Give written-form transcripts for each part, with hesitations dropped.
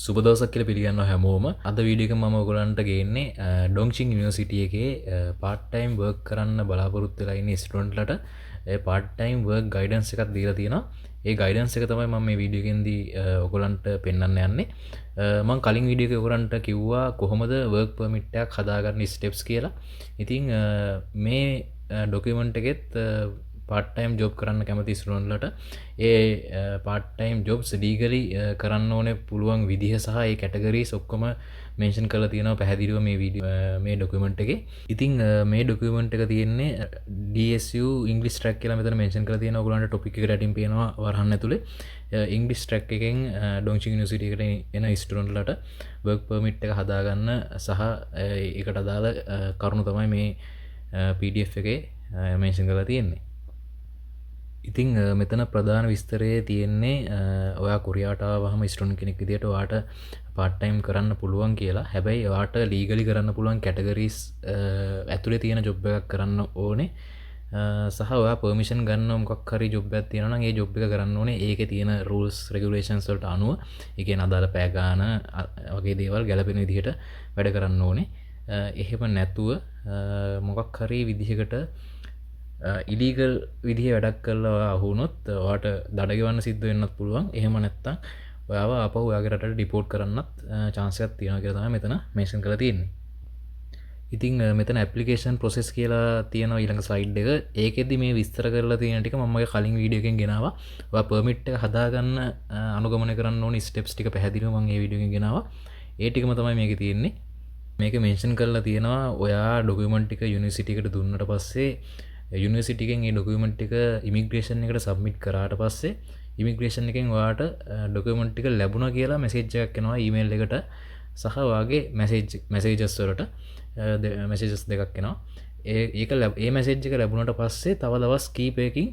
සුබ දවසක් කියලා පිළිගන්නවා හැමෝම. අද වීඩියෝ එක මම ඔයගලන්ට ගේන්නේ ඩොන්ග්චින් යුනිවර්සිටි එකේ part time work කරන්න බලාපොරොත්තු වෙලා ඉන්න ස්ටුඩන්ට්ලට part time work guidance එකක් දීලා තියෙනවා. ඒ guidance එක තමයි මම මේ වීඩියෝ එකෙන්දී ඔයගලන්ට පෙන්වන්න යන්නේ. මම කලින් වීඩියෝ එකේ ඔයගලන්ට කිව්වා කොහොමද work permit එකක් හදාගන්න steps කියලා. ඉතින් මේ document එකෙත් part time job කරන්න කැමති ස්ටුඩන්ට්ලට ඒ part time jobs legally කරන්න ඕනේ පුළුවන් විදිහ සහ ඒ categories ඔක්කොම mention කරලා තියෙනවා පැහැදිලිව මේ වීඩියෝ මේ document එකේ. ඉතින් මේ document එක තියෙන්නේ DSU English track කියලා මෙතන mention කරලා තියෙනවා. ඔයගොල්ලන්ට topic එකට යටින් පේනවා වරහන් ඇතුලේ English track එකෙන් Dongching University එකට එන ස්ටුඩන්ට්ලට work permit එක හදාගන්න සහ ඒකට අදාළ කරුණු තමයි මේ PDF එකේ mention කරලා තියෙන්නේ. ඉතින් මෙතන ප්‍රධාන විස්තරයේ තියෙන්නේ ඔයා කොරියාට ආවම ස්ටුඩන්ට් කෙනෙක් විදියට ඔයාට part time කරන්න පුළුවන් කියලා. හැබැයි ඔයාට legally කරන්න පුළුවන් categories ඇතුලේ තියෙන job එකක් කරන්න ඕනේ. සහ ඔයා permission ගන්න මොකක් හරි job එකක් තියෙනවා නම් ඒ job එක කරන්න ඕනේ ඒකේ තියෙන rules regulations වලට අනුව. ඒ කියන්නේ අදාළ පැය ගාන වගේ දේවල් ගැලපෙන විදිහට වැඩ කරන්න ඕනේ. එහෙම නැතුව මොකක් හරි විදිහකට ඉලීගල් විදිහ වැඩක් කරලා අහුනොත් ඔයාට දඩ ගෙවන්න සිද්ධ වෙන්නත් පුළුවන්. එහෙම නැත්නම් ඔයාව ආපහු ඔයාගේ රටට ඩිපෝට් කරන්නත් chance එකක් තියෙනවා කියලා තමයි මෙතන මෙන්ෂන් කරලා තියෙන්නේ. ඉතින් මෙතන ඇප්ලිකේෂන් ප්‍රොසෙස් කියලා තියෙනවා ඊළඟ ස්ලයිඩ් එක. ඒකෙදි මේ විස්තර කරලා තියෙන ටික මම මගේ කලින් වීඩියෝ එකෙන් ගෙනාවා. ඔයා පර්මිට් එක හදාගන්න අනුගමනය කරන්න ඕනි ස්ටෙප්ස් ටික පැහැදිලිව මම මේ වීඩියෝ එකෙන් ගෙනාවා. ඒ ටිකම තමයි මේකේ තියෙන්නේ. මේක මෙන්ෂන් කරලා තියෙනවා ඔයා ඩොකියුමන්ට් ටික යුනිවර්සිටි එකට දුන්නට පස්සේ යුනිවර්සිටි එකෙන් ඒ ඩොකියුමන්ට් එක ඉමිග්‍රේෂන් එකට සබ්මිට් කරාට පස්සේ ඉමිග්‍රේෂන් එකෙන් ඔයාට ඩොකියුමන්ට් ටික ලැබුණා කියලා මෙසේජ් එකක් එනවා ඊමේල් එකට සහ ඔයාගේ මැසේජස් වලට මැසේජස් දෙකක් එනවා. ඒ මැසේජ් එක ලැබුණාට පස්සේ තව දවස් කීපයකින්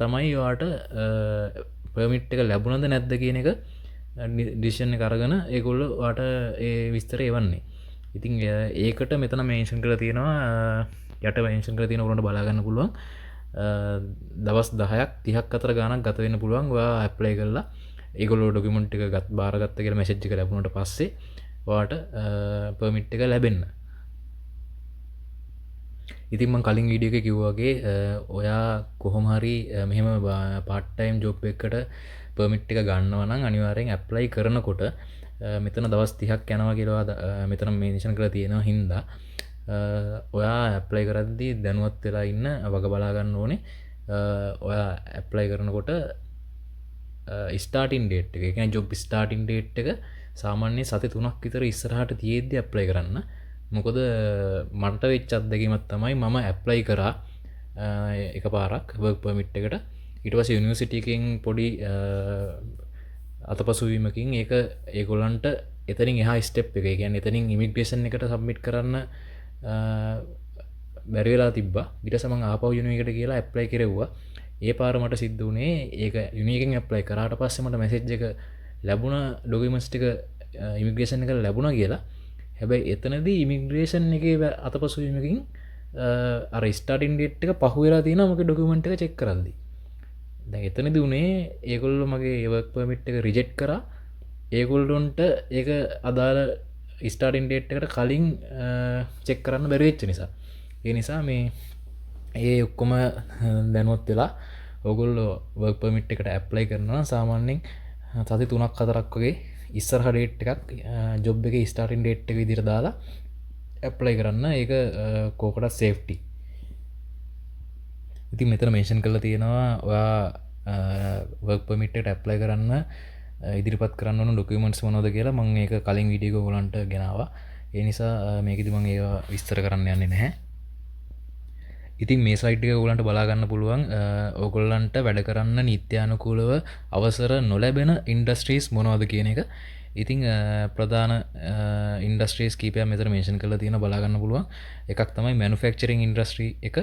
තමයි ඔයාට පර්මිට් එක ලැබුණද නැද්ද කියන එක ඩිසිෂන් එක අරගෙන ඒගොල්ලෝ ඔයාට ඒ විස්තරය එවන්නේ. ඉතින් ඒකට මෙතන මෙන්ෂන් කරලා තියෙනවා යට මෙන්ෂන් කරලා තියෙන උරන්ට බලා ගන්න පුළුවන්. දවස් 10ක් 30ක් අතර ගාණක් ගත වෙන්න පුළුවන්. ඔයා ඇප්ලයි කරලා ඒගොල්ලෝ ඩොකියුමන්ට් එක බාරගත්ත කියලා මැසේජ් එක ලැබුණාට පස්සේ ඔයාට පර්මිට් එක ලැබෙන්න. ඉතින් මම කලින් වීඩියෝ එකේ කිව්වා වගේ ඔයා කොහොම හරි මෙහෙම part time job එකකට පර්මිට් එක ගන්නවා නම් අනිවාර්යෙන් ඇප්ලයි කරනකොට මෙතන දවස් 30ක් යනවා කියලා මෙතන මෙන්ෂන් කරලා තියෙනවා හින්දා ඔයා ඇප්ලයි කරද්දී දැනුවත් වෙලා ඉන්න වග බලා ගන්න ඕනේ. ඔයා ඇප්ලයි කරනකොට ස්ටාර්ටින් ඩේට් එක, ඒ කියන්නේ ජොබ් ස්ටාර්ටින් ඩේට් එක සාමාන්‍යයෙන් සති 3ක් විතර ඉස්සරහට තියෙද්දි ඇප්ලයි කරන්න. මොකද මට වෙච්ච අත්දැකීමක් තමයි මම ඇප්ලයි කරා එකපාරක් වර්ක් පර්මිට් එකට. ඊට පස්සේ යුනිවර්සිටි එකෙන් පොඩි අතපසුවීමකින් ඒක ඒගොල්ලන්ට එතනින් එහා ස්ටෙප් එක, ඒ කියන්නේ එතනින් ඉමිග්‍රේෂන් එකට සබ්මිට් කරන්න බැරි වෙලා තිබ්බා. ඊට පස්සේ මම ආපහු යුනි එකට කියලා ඇප්ලයි කෙරෙව්වා. ඒ පාර මට සිද්ධ වුණේ ඒක යුනි එකෙන් ඇප්ලයි කරාට පස්සේ මට මැසේජ් එක ලැබුණා ඩොකියුමන්ට්ස් ටික ඉමිග්‍රේෂන් එකට ලැබුණා කියලා. හැබැයි එතනදී ඉමිග්‍රේෂන් එකේ අතපසුවීමකින් අර ස්ටාර්ටින් ඩේට් එක පහු වෙලා තියෙනවා මගේ ඩොකියුමන්ට් එක චෙක් කරද්දී. දැන් එතනදී උනේ ඒගොල්ලෝ මගේ වර්ක් පර්මිට් එක රිජෙක්ට් කරා. ඒගොල්ලොන්ට ඒක අදාළ ස්ටාර්ටින් ඩේට් එකට කලින් චෙක් කරන්න බැරි වෙච්ච නිසා. ඒ නිසා මේ ඒ ඔක්කොම දැනුවත් වෙලා ඕගොල්ලෝ වර්ක් පර්මිට් එකට ඇප්ලයි කරනවා සාමාන්‍යයෙන් සති 3ක් 4ක් වගේ ඉස්සරහ ඩේට් එකක් ජොබ් එකේ ස්ටාර්ටින් ඩේට් එක විදිහට දාලා ඇප්ලයි කරන්න. ඒක කෝකටත් සේෆ්ටි. ඉතින් මෙතන මෙන්ෂන් කරලා තියෙනවා ඔයා වර්ක් පර්මිට් එකට ඇප්ලයි කරන්න ඉදිරිපත් කරන්න ඕන ඩොකියුමන්ට්ස් මොනවද කියලා මම ඒක කලින් වීඩියෝ එක ඔයගලන්ට ගෙනාවා. ඒ නිසා මේකෙදි මම ඒවා විස්තර කරන්න යන්නේ නැහැ. ඉතින් මේ ස්ලයිඩ් එක ඔයගලන්ට බලා ගන්න පුළුවන් ඔයගලන්ට වැඩ කරන්න නිත්‍යානුකූලව අවසර නොලැබෙන ඉන්ඩස්ට්‍රීස් මොනවද කියන එක. ඉතින් ප්‍රධාන ඉන්ඩස්ට්‍රීස් කීපයක් මෙතන මෙන්ෂන් කරලා තියෙනවා බලා ගන්න පුළුවන්. එකක් තමයි මැනුෆැක්චරින් ඉන්ඩස්ට්‍රි එක.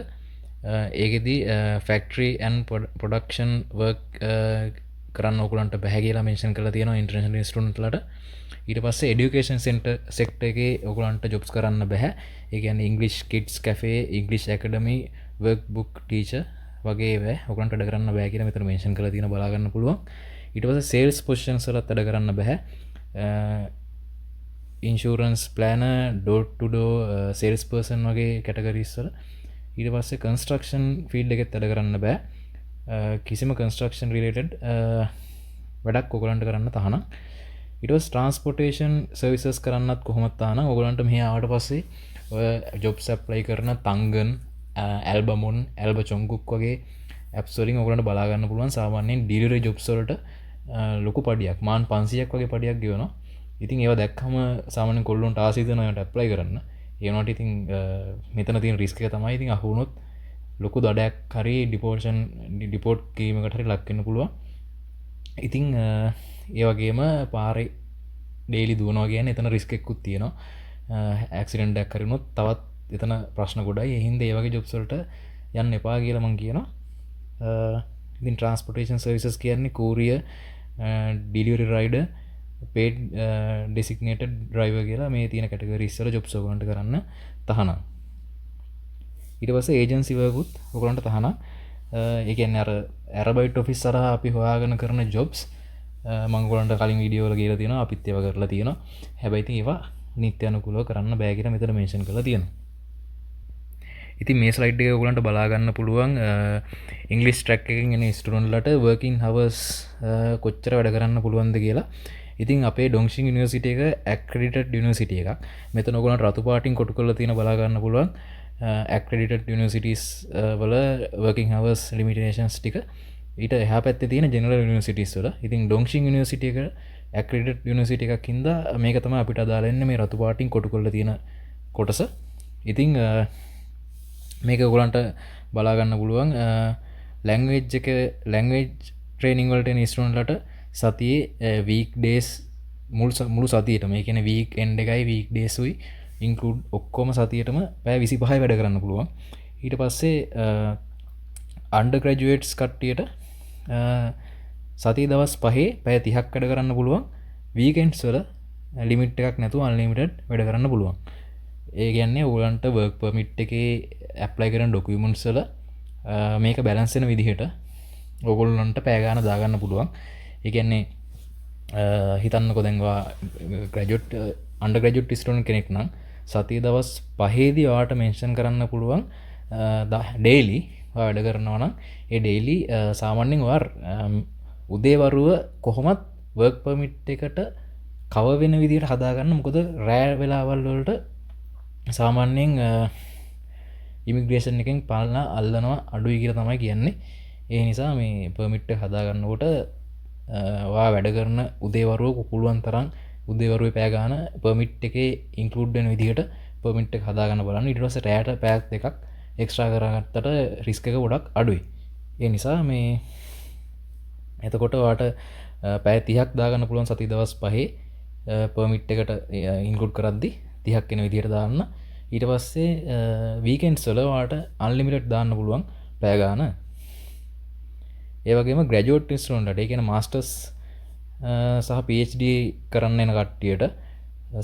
ඒකෙදි ෆැක්ටරි ඇන්ඩ් ප්‍රොඩක්ෂන් වර්ක් කරන්න ඔයගලන්ට බැහැ කියලා මෙන්ෂන් කරලා තියෙනවා ඉන්ටර්නැෂනල් ස්ටුඩන්ට්ලට. ඊට පස්සේ এডুকেෂන් සෙක්ටර් එකේ ඔයගලන්ට ජොබ්ස් කරන්න බෑ. ඒ කියන්නේ ඉංග්‍රීසි කිඩ්ස් කැෆේ, ඉංග්‍රීසි ඇකඩමි, වර්ක් බුක් ටීචර් වගේ ඒවා ඔයගලන්ට වැඩ කරන්න බෑ කියලා මෙතන මෙන්ෂන් කරලා තියෙන බලා ගන්න පුළුවන්. ඊට පස්සේ සේල්ස් පොසිෂන්ස් වලත් වැඩ කරන්න බෑ. ඉන්ශූරන්ස් ප්ලෑන ඩෝට්ටුඩෝ සේල්ස් පර්සන් වගේ කැටගරිස්වල. ඊට පස්සේ කන්ස්ට්‍රක්ෂන් ෆීල්ඩ් එකෙත් වැඩ කරන්න බෑ. කිසිම කන්ස්ට්‍රක්ෂන් රිලේටඩ් වැඩක් ඔගලන්ට කරන්න තහනම්. ඉටස් ට්‍රන්ස්පොටේෂන් සර්විසස් කරන්නත් කොහොමත්තාන ඔගලන්ට මෙහ ආට පස්සේ ජොබ් සැප්ලයි කරන තංගන් ඇල්බමුන් ඇල්බ චොංකුක් වගේ ඇප්සොලින් ඔගලට බලාගන්න පුළුවන් සාමාන්‍යයෙන් ඩිලිර ජොබ්සොලට ලොකු පඩියක් මාන් 500ක් වගේ පඩියක් ගෙවනවා. ඉතින් ඒව දැක්කම සාමාන්‍යයෙන් කොල්ලොන්ට ආසිතනයට ඇප්ලයි කරන්න. ඒනට ඉතින් මෙතන තියෙන රිස්ක් එක තමයි ඉතින් අහුනොත් ලොකු දඩයක් හරි ඩිපෝර්ෂන් ඩිපෝට් කීමකට හරි ලක්වෙන්න පුළුවන්. ඉතිං ඒවගේම පාරි ඩේලි දුවනවා කියන එතන රිස්කෙක්කුත් තියෙනවා. ඇක්සිඩන්ටක් කරුණොත් තවත් එතන ප්‍රශ්න ගොඩයි එහින්ද ඒවගේ ජොබ්සල්ට යන්න එපා කියලමං කියනවා. ඉතින් ට්‍රන්ස්පොටේෂන් සර්විසස් කියන්නේ කූරිය ඩිලිවරි රයිඩ පේඩ් ඩෙසිගනේට ඩ්‍රයිව කියලා මේ තියෙන කැටගරිස්සල ජොබ් සෝගන්ට කරන්න තහනම්. ඊට පස්සේ ඒජන්සිවකුත් ඔකලන්ට තහනම්. ඒකන්න ඇරබයිට ඔෆිස් සරහ අපි හොයාගෙන කරන ජොබ්ස් මංගලන්ට කලින් විඩියෝල කියල තියෙන අපිත්‍යව කරලා තියෙන. හැබැයිති ඒවා නිත්‍යයනකුලෝ කරන්න බෑගිට මෙතර මේෂන් කළ තියෙන. ඉති මේ ස්ලයිඩ් එක ඔගලන්ට බලාගන්න පුළුවන් ඉංගලිස් ට්‍රක් එකෙන් එන ස්ටුඩන්ට්ලට වර්කින් හවස් කොච්චර වැඩ කරන්න පුළුවන්ද කියලා. ඉතින් අපේ ඩොංෂින් යුනිවර්සිටි එක ඇක්‍රඩිටඩ් යුනිවර්සිටි එකක්. මෙතන ඔයගොල්ලන්ට රතු පාටින් කොටු කරලා තියෙන බලා ගන්න පුළුවන් ඇක්‍රඩිටඩ් යුනිවර්සිටිස් වල වර්කින් හවර්ස් ලිමිටේෂන්ස් ටික. ඊට එහා පැත්තේ තියෙන ජෙනරල් යුනිවර්සිටිස් වල. ඉතින් ඩොංෂින් යුනිවර්සිටි එක ඇක්‍රඩිටඩ් යුනිවර්සිටි එකක් හින්දා මේක තමයි අපිට අදාළ වෙන්නේ මේ රතු පාටින් කොටු කරලා තියෙන කොටස. ඉතින් මේක ඔයගොල්ලන්ට බලා ගන්න පුළුවන් ලැන්ග්වේජ් එක ලැන්ග්වේජ් ට්‍රේනින් වලට එන ස්ටුඩන්ට්ලට සතියේ වීක් ඩේස් මුළු සතියට මේ කියන වීක් එන්ඩ් එකයි වීක් ඩේස්ුයි ඉන්කලුඩ් ඔක්කොම සතියටම පැය 25 වැඩ කරන්න පුළුවන්. ඊට පස්සේ අන්ඩර් ග්‍රැජුවේට්ස් කට්ටියට සතිය දවස් 5 පැය 30ක් වැඩ කරන්න පුළුවන්. වීකෙන්ඩ්ස් වල ලිමිට් එකක් නැතුව අන්ලිමිටඩ් වැඩ කරන්න පුළුවන්. ඒ කියන්නේ ඔයගලන්ට වර්ක් පර්මිට් එකේ ඇප්ලයි කරන ඩොකියුමන්ට්ස් වල මේක බැලන්ස් වෙන විදිහට ඔයගොල්ලන්ට පැය ගාන දාගන්න පුළුවන්. ඒ කියන්නේ හිතන්නකො දැන්වා ග්‍රැජුවේට් අන්ඩර් ග්‍රැජුවේට් ස්ටුඩන්ට් කෙනෙක් නම් සතිය දවස් 5 දී ඔයාට මෙන්ෂන් කරන්න පුළුවන් ඩේලි වැඩ කරනවා නම් ඒ ඩේලි සාමාන්‍යයෙන් ඔයා උදේවරුව කොහොමත් වර්ක් පර්මිට් එකට කව වෙන විදිහට හදාගන්න. මොකද රෑ වෙලාවල් වලට සාමාන්‍යයෙන් ඉමිග්‍රේෂන් එකෙන් පාලන අල්ලනවා අඩුයි කියලා තමයි කියන්නේ. ඒ නිසා මේ පර්මිට් එක හදාගන්නකොට ඔයා වැඩ කරන උදේවරුව පුළුවන් තරම් උදේවරුවේ පැය ගන්න පර්මිට් එකේ ඉන්ක්ලූඩ් වෙන විදිහට පර්මිට් එක හදාගන්න බලන්න. ඊට පස්සේ රෑට පැයක් දෙකක් එක්ස්ට්‍රා කරගත්තට රිස්ක් එක ගොඩක් අඩුයි. ඒ නිසා මේ එතකොට ඔයාට පැය 30ක් දාගන්න පුළුවන් සති දවස් 5 පර්මිට් එකට ඉන්ක්ලූඩ් කරද්දි 30ක් වෙන විදිහට දාන්න. ඊට පස්සේ වීකෙන්ඩ්ස් වල ඔයාට අන්ලිමිටඩ් දාන්න පුළුවන් පැය ගන්න. ඒ වගේම ග්‍රැජුවේට් ස්ටුඩන්ට්ලාට ඒ කියන්නේ මාස්ටර්ස් සහ PhD කරන්න එන කට්ටියට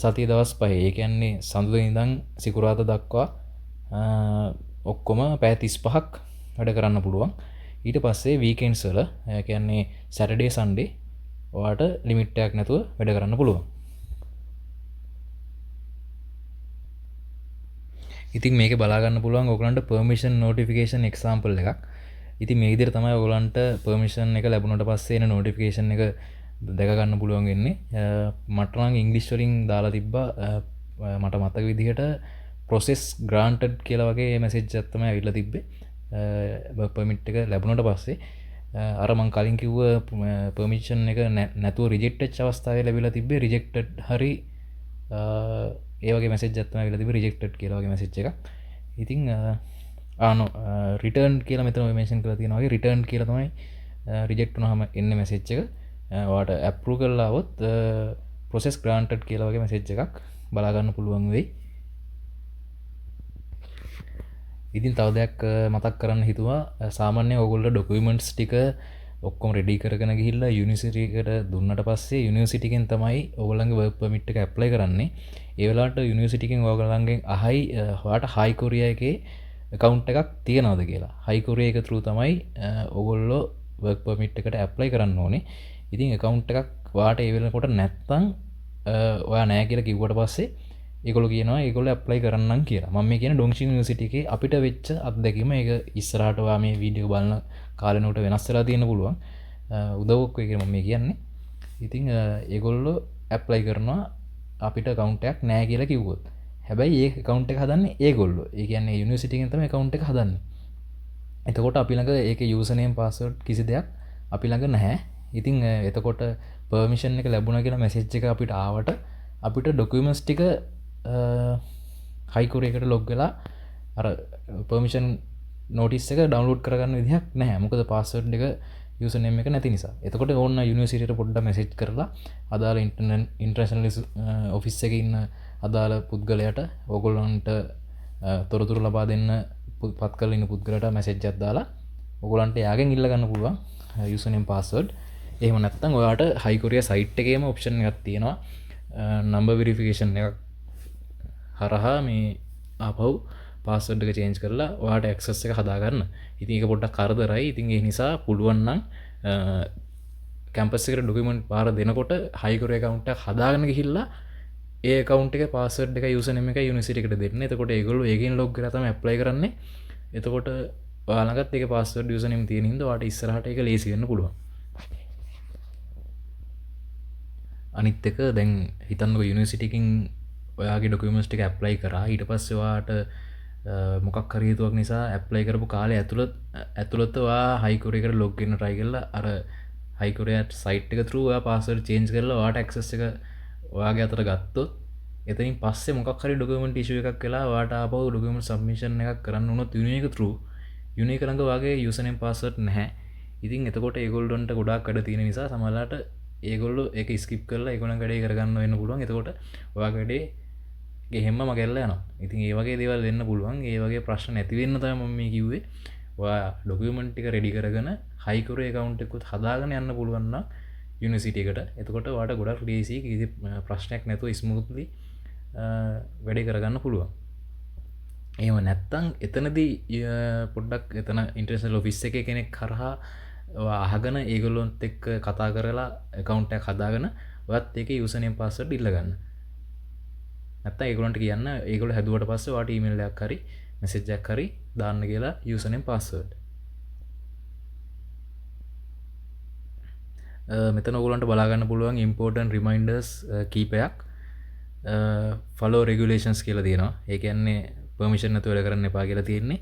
සතිය දවස් 5 ඒ කියන්නේ සඳුදා ඉඳන් සිකුරාදා දක්වා ඔක්කොම පැය 35ක් වැඩ කරන්න පුළුවන්. ඊට පස්සේ වීකෙන්ඩ්ස් වල ඒ කියන්නේ සැටර්ඩේ සන්ඩේ ඔයාට ලිමිට් එකක් නැතුව වැඩ කරන්න පුළුවන්. ඉතින් මේක බලාගන්න පුළුවන් ඔයගලන්ට පර්මිෂන් නොටිෆිකේෂන් එක්සැම්පල් එකක්. ඉතින් මේ විදිහට තමයි ඔයගලන්ට පර්මිෂන් එක ලැබුණාට පස්සේ එන නොටිෆිකේෂන් එක දැක ගන්න පුළුවන් වෙන්නේ. මට නම් ඉංග්‍රීසි වලින් දාලා තිබ්බා මට මතක විදිහට process granted කියලා වගේ මැසේජ් එකක් තමයි ඇවිල්ලා තිබ්බේ. වර්ක් පර්මිට් එක ලැබුණාට පස්සේ අර මං කලින් කිව්ව පර්මිෂන් එක නැතුව රිජෙක්ට් වෙච්ච අවස්ථාවේ ලැබිලා තිබ්බේ රිජෙක්ටඩ් හරි ඒ වගේ මැසේජ් එකක් තමයි ඇවිල්ලා තිබ්බේ රිජෙක්ටඩ් කියලා වගේ මැසේජ් එකක්. ඉතින් රිටර්න් කියලා මෙතන මෙන්ෂන් කරලා තියෙනවා වගේ රිටර්න් කියලා තමයි රිජෙක්ට් වුණාම එන්නේ මැසේජ් එක. ඔයාට ඇප්‍රූව් කරලා આવොත් process granted කියලා වගේ මැසේජ් එකක් බලා ගන්න පුළුවන් වෙයි. ඉතින් තව දෙයක් මතක් කරන්න හිතුවා. සාමාන්‍යයෙන් ඔයගොල්ලෝ ඩොකියුමන්ට්ස් ටික ඔක්කොම රෙඩි කරගෙන ගිහිල්ලා යුනිවර්සිටි එකට දුන්නට පස්සේ යුනිවර්සිටි එකෙන් තමයි ඔයගොල්ලන්ගේ වර්ක් පර්මිට් එක ඇප්ලයි කරන්නේ. ඒ වෙලාවට යුනිවර්සිටි එකෙන් ඔයගොල්ලන්ගෙන් අහයි ඔයාට හයි කොරියා එකේ account එකක් තියනවද කියලා. හයි කොරියා එක through තමයි ඔයගොල්ලෝ වර්ක් පර්මිට් එකට ඇප්ලයි කරන්න ඕනේ. ඉතින් account එකක් ඔයාට ඒ වෙලාවට නැත්තම් ඔයා නෑ කියලා කිව්වට පස්සේ ඒගොල්ලෝ කියනවා ඒගොල්ලෝ ඇප්ලයි කරන්නම් කියලා. මම මේ කියන ඩොන්ග්ෂින් යුනිවර්සිටි එකේ අපිට වෙච්ච අත්දැකීම. ඒක ඉස්සරහට ඔයා මේ වීඩියෝ බලන කාලෙනකොට වෙනස් වෙලා තියෙන්න පුළුවන්. උදව්වක් වෙයි කියලා මම මේ කියන්නේ. ඉතින් ඒගොල්ලෝ ඇප්ලයි කරනවා අපිට account එකක් නෑ කියලා කිව්වොත්. හැබැයි ඒ account එක හදන්නේ ඒගොල්ලෝ. ඒ කියන්නේ යුනිවර්සිටි එකෙන් තමයි account එක හදන්නේ. එතකොට අපි ළඟ ඒකේ username password කිසි දෙයක් අපි ළඟ නැහැ. ඉතින් එතකොට පර්මිෂන් එක ලැබුණා කියලා මැසේජ් එක අපිට ආවට අපිට ඩොකියුමන්ට්ස් ටික හයිකෝර්ට් එකට ලොග් වෙලා අර පර්මිෂන් නෝටිස් එක ඩවුන්ලෝඩ් කරගන්න විදිහක් නැහැ. මොකද පාස්වර්ඩ් එක යුසර්නේම් එක නැති නිසා. එතකොට ඕන්න යුනිවර්සිටියට පොඩ්ඩක් මැසේජ් කරලා අදාළ ඉන්ටර්නැෂනල් ඔෆිස් එකේ ඉන්න අදාළ පුද්ගලයාට ඕගොල්ලන්ට තොරතුරු ලබා දෙන්න පත් කරලා ඉන්න පුද්ගලයාට මැසේජ් එකක් දාලා ඕගොල්ලන්ට යාගෙන් ඉල්ල ගන්න පුළුවන් යුසර්නේම් පාස්වර්ඩ්. එහෙම නැත්නම් ඔයාට හයි කොරියා සයිට් එකේම ඔප්ෂන් එකක් තියෙනවා. නම්බර් වෙරිෆිකේෂන් එකක් හරහා මේ ආපහු පාස්වර්ඩ් එක චේන්ජ් කරලා ඔයාට ඇක්සස් එක හදාගන්න. ඉතින් ඒක පොඩ්ඩක් කරදරයි. ඉතින් ඒ නිසා පුළුවන් නම් කැම්පස් එකට ඩොකියුමන්ට් පාර දෙනකොට හයි කොරියා account එකක් හදාගෙන ගිහිල්ලා ඒ account එකේ පාස්වර්ඩ් එක යුසර්නේම් එක යුනිවර්සිටි එකට දෙන්න. එතකොට ඒගොල්ලෝ ඒකෙන් ලොග් කරලා තමයි ඇප්ලයි කරන්නේ. එතකොට ඔයා ළඟත් ඒක පාස්වර්ඩ් යුසර්නේම් තියෙන හින්දා ඔයාට ඉස්සරහට ඒක ලේසි වෙන්න පුළුවන්. අනිත් එක දැන් හිතන්නකො යුනිවර්සිටි එකකින් ඔයාගේ ඩොකියුමන්ට්ස් ටික ඇප්ලයි කරා. ඊට පස්සේ ඔයාට මොකක් හරි හේතුවක් නිසා ඇප්ලයි කරපු කාලේ ඇතුළත ඔයා හයි කොරියා එකට ලොග් වෙන්න try කරලා අර හයි කොරියා සයිට් එක through ඔයා පාස්වර්ඩ් චේන්ජ් කරලා ඔයාට ඇක්සස් එක ඔයාගේ අතට ගත්තොත් එතනින් පස්සේ මොකක් හරි ඩොකියුමන්ට් ඉෂුව එකක් වෙලා ඔයාට ආපහු ඩොකියුමන්ට් සබ්මිෂන් එකක් කරන්න වුණොත් යුනික් through යුනික් ළඟ ඔයාගේ යුසර්නේම් පාස්වර්ඩ් නැහැ. ඉතින් එතකොට ඒගොල්ලන්ට ගොඩාක් වැඩ තියෙන නිසා සමහරවිට ඒගොල්ලෝ ඒක ස්කිප් කරලා ඒගොල්ලන් වැඩේ කරගන්න වෙන්න පුළුවන්. එතකොට ඔයාගේ වැඩේ ගෙහෙම්ම මගැල්ලා යනවා. ඉතින් ඒ වගේ දේවල් වෙන්න පුළුවන්. ඒ වගේ ප්‍රශ්න නැති වෙන්න තමයි මම මේ කිව්වේ. ඔයා ඩොකියුමන්ට් ටික රෙඩි කරගෙන හයි කොරියා account එකකුත් හදාගෙන යන්න පුළුවන් නම් යුනිවර්සිටි එකට. එතකොට ඔයාට ගොඩක් ලේසි කිසි ප්‍රශ්නයක් නැතුව ස්මූත්ලි වැඩේ කරගන්න පුළුවන්. එහෙම නැත්තම් එතනදී පොඩ්ඩක් එතන ඉන්ටර්නැෂනල් ඔෆිස් එකේ කෙනෙක් කරහා අහගෙන ඒගොල්ලොන්ත් එක්ක කතා කරලා account එකක් හදාගෙන ඔයත් ඒකේ යුසර්නේම් පාස්වර්ඩ් ඉල්ල ගන්න. නැත්තම් ඒගොල්ලන්ට කියන්න ඒගොල්ලෝ හැදුවට පස්සේ ඔයාට ඊමේල් එකක් හරි මෙසේජ් එකක් හරි දාන්න කියලා යුසර්නේම් පාස්වර්ඩ්. මෙතන ඔයගොල්ලන්ට බලා ගන්න පුළුවන් important reminders කීපයක්. follow regulations කියලා තියෙනවා. ඒ කියන්නේ permission නැතුව වැඩ කරන්න එපා කියලා තියෙන්නේ.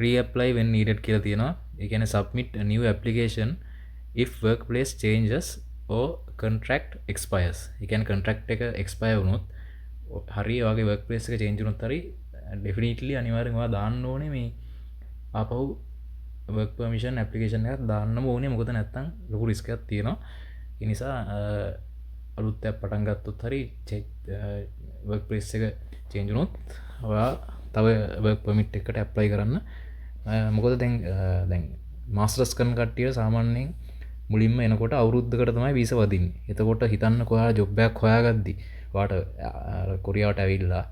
reapply when needed කියලා තියෙනවා. ඒ කියන්නේ submit a new application if workplace changes or contract expires. ඒ කියන්නේ contract එක expire වුණොත් හරි ඔයාගේ workplace එක change වුණොත් හරි definitely අනිවාර්යෙන් ඔයා දාන්න ඕනේ මේ ආපහු work permission application එකක් දාන්නම ඕනේ. මොකද නැත්තම් ලොකු risk එකක් තියෙනවා. ඒ නිසා අලුත් එකක් පටන් ගත්තොත් හරි workplace එක change වුණොත් ඔයා තව work permit එකකට apply කරන්න. මොකද දැන් මාස්ටර්ස් කරන කට්ටිය සාමාන්‍යයෙන් මුලින්ම එනකොට අවුරුද්දකට තමයි වීසා වදින්නේ. එතකොට හිතන්නකෝ ඔයා ජොබ් එකක් හොයාගද්දි ඔයාට කොරියාවට ඇවිල්ලා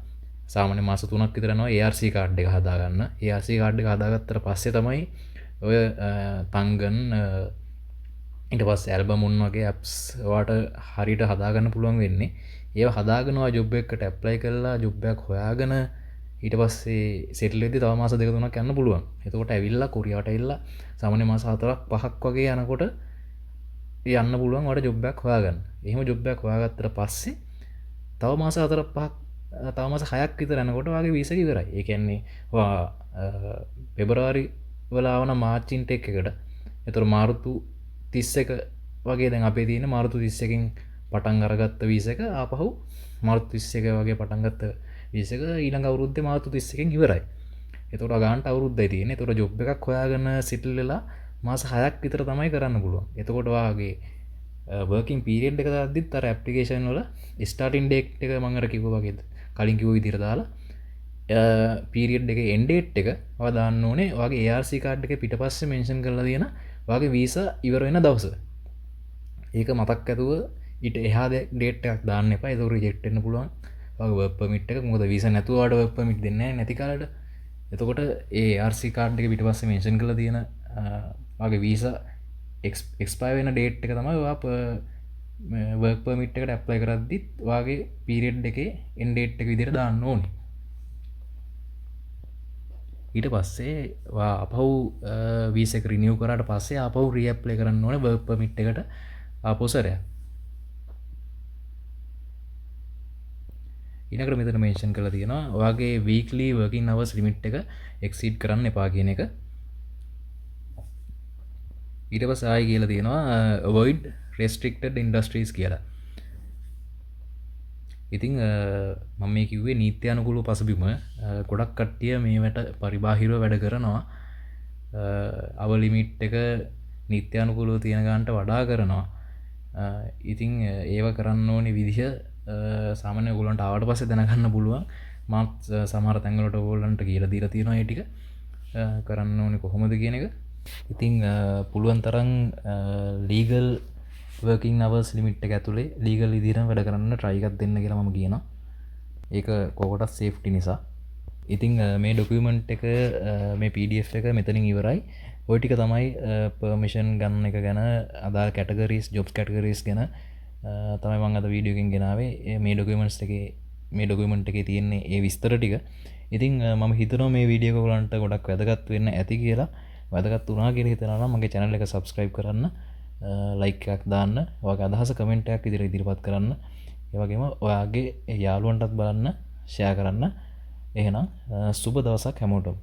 සාමාන්‍ය මාස 3ක් විතර යනවා ARC කාඩ් එක හදාගන්න. ARC කාඩ් එක හදාගත්තට පස්සේ තමයි ඔය තංගන් ඊට පස්සේ ඇල්බමුන් වගේ ඇප්ස් ඔයාට හරියට හදාගන්න පුළුවන් වෙන්නේ. ඒවා හදාගෙන ඔයා ජොබ් එකකට ඇප්ලයි කරලා ජොබ් එකක් හොයාගෙන ඊට පස්සේ සෙටල් වෙද්දි තව මාස 2-3ක් යන්න පුළුවන්. එතකොට ඇවිල්ලා කොරියාවට ඇවිල්ලා සාමාන්‍ය මාස 4ක් 5ක් වගේ යනකොට යන්න පුළුවන් ඔයාට ජොබ් එකක් හොයාගන්න. එහෙම ජොබ් එකක් හොයාගත්තට පස්සේ තව මාස 4-5ක් තව මාස 6ක් විතර යනකොට ඔයාගේ වීසා එක ඉවරයි. ඒ කියන්නේ ඔයා පෙබරවාරි වල ආවන මාර්ච් ඉන්ටේක් එකට. ඒතර මාර්තු 31 වගේ දැන් අපේ තියෙන මාර්තු 31කින් පටන් අරගත්ත වීසා එක ආපහු මාර්තු 31 වගේ පටන් ගත්ත වීසා එක ඊළඟ අවුරුද්දේ මාර්තු 31කින් ඉවරයි. ඒතකොට ගානට අවුරුද්දයි තියෙන්නේ. ඒතකොට ජොබ් එකක් හොයාගෙන සිටිල් වෙලා මාස 6ක් විතර තමයි කරන්න පුළුවන්. එතකොට ඔයාගේ working period එක දාද්දිත් අර application වල starting date එක මම අර කිව්වා වගේ කලින් කිව්ව විදිහට දාලා period එකේ end date එක ඔයා දාන්න ඕනේ ඔයාගේ ARC card එකේ පිටපස්සේ mention කරලා තියෙන ඔයාගේ visa ඉවර වෙන දවස. ඒක මතක් ඇතුව ඊට එහා date එකක් දාන්න එපා. ඒක reject වෙන්න පුළුවන්. ඔයාගේ work permit එක මොකද visa නැතුව ඔයාට work permit දෙන්නේ නැහැ නැති කාලෙට. එතකොට ඒ ARC card එක පිටපස්සේ mention කරලා තියෙන ඔයාගේ visa expire වෙන date එක තමයි ඔයා වර්ක් පර්මිට් එකට ඇප්ලයි කරද්දිත් වාගේ පීරියඩ් එකේ එන්ඩ් ඩේට් එක විදිහට දාන්න ඕනේ. ඊට පස්සේ අපහු වීසා එක රිනියව් කරාට පස්සේ ආපහු රීඇප්ලයි කරන්න ඕනේ වර්ක් පර්මිට් එකට ආපහු සැරයක්. ඊළඟට මෙතන මෙන්ෂන් කරලා තියෙනවා ඔයාගේ වීක්ලි වර්කින් අවර්ස් ලිමිට් එක එක්සීඩ් කරන්න එපා කියන එක. ඊට පස්සේ ආයෙ කියලා තියෙනවා avoid restricted industries කියලා. ඉතින් මම මේ කිව්වේ නීත්‍යානුකූල පසුබිම ගොඩක් කට්ටිය මේවට පරිබාහිරව වැඩ කරනවා. අව ලිමිට් එක නීත්‍යානුකූලව තියෙන ගානට වඩා කරනවා. ඉතින් ඒව කරන්න ඕනේ විදිහ සාමාන්‍ය ඔයගොල්ලන්ට ආවට පස්සේ දැනගන්න පුළුවන්. මාත් සමහර තැන්වලට ඔයගොල්ලන්ට කියලා දීලා තියෙනවා මේ ටික කරන්න ඕනේ කොහොමද කියන එක. ඉතින් පුළුවන් තරම් ලීගල් වර්කින් අවර්ස් ලිමිට් එක ඇතුලේ ලීගල් විදිහට වැඩ කරන්න try එකක් දෙන්න කියලා මම කියනවා. ඒක කොහොටත් සේෆ්ටි නිසා. ඉතින් මේ ඩොකියුමන්ට් එක මේ PDF එක මෙතනින් ඉවරයි. ඔය ටික තමයි පර්මිෂන් ගන්න එක ගැන අදාළ කැටගරීස් ජොබ්ස් කැටගරීස් ගැන තමයි මම අද වීඩියෝ එකෙන් ගෙනාවේ. මේ ඩොකියුමන්ට්ස් එකේ මේ ඩොකියුමන්ට් එකේ තියෙන්නේ ඒ විස්තර ටික. ඉතින් මම හිතනවා මේ වීඩියෝ එක ඔයගලන්ට ගොඩක් වැදගත් වෙන්න ඇති කියලා. වැදගත් වුණා කියලා හිතනවා නම් මගේ channel එක subscribe කරන්න, like එකක් දාන්න, ඔයාගේ අදහස comment එකක් විදිහට ඉදිරිපත් කරන්න. ඒ වගේම ඔයාගේ යාළුවන්ටත් බලන්න, share කරන්න. එහෙනම් සුබ දවසක් හැමෝටම.